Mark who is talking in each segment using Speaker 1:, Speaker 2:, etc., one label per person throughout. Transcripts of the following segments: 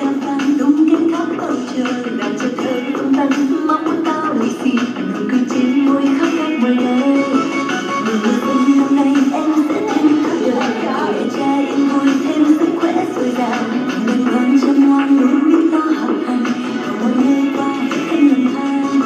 Speaker 1: gà vàng tung cánh khắp bầu trời làm cho thơ tung tăng mong muốn tao lì xì nụ cười trên môi khắp cách mời lời mùa xuân năm nay em sẽ thêm khắp đời để trai yên vui thêm sức khỏe dồi dào đừng còn chăm ngoan luôn biết lo học hành ở mọi nơi qua hết cánh lầm than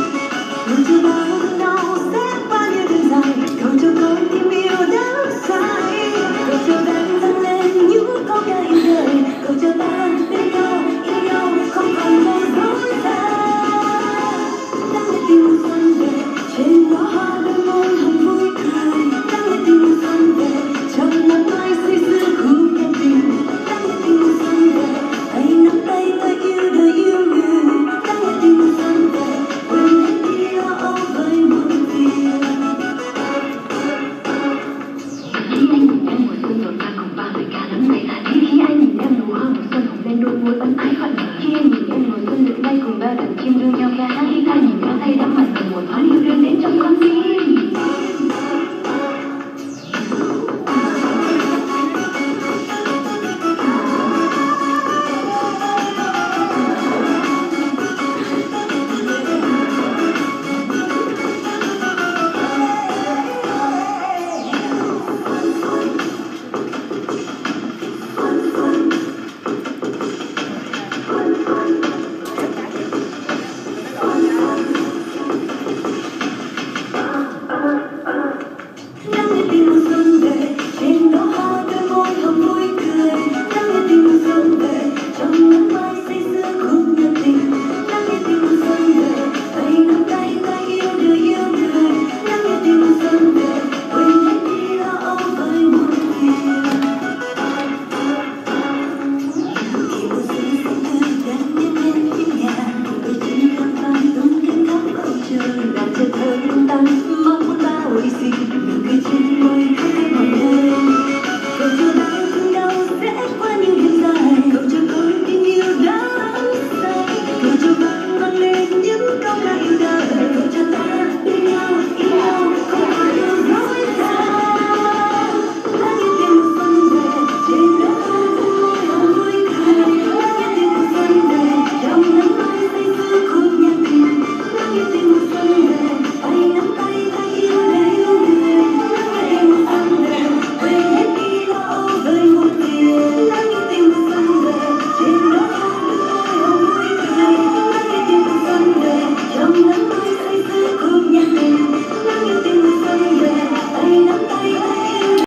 Speaker 1: dù chưa bao thương đau sẽ bao nhiêu đường dài cầu cho con tim yêu đã lúc sai cầu cho em dâng lên những câu ca yêu đời cầu cho ta bên nhau yêu nhau không còn lo dối xa đang nghe tiếng mùa xuân về trên đó hoa đôi môi hồng vui cười đang nghe tiếng mùa xuân về trong nắng mai say sưa khúc nhân tình đang nghe tiếng mùa xuân về tay nắm tay ta yêu đời yêu người đang nghe tiếng mùa xuân về quên hết đi lo âu với muôn phiền. Khi anh nhìn em mùa xuân rộn ràng cùng bao lời ca nắng này khi anh nhìn em nụ hoa mùa xuân hồng lên đôi môi ân ái gọi khi anh nhìn em mùa xuân lượn bay cùng bao đàn chim đua nhau ca khi anh nhìn em tay đắm mặt vào mùa thoáng yêu đương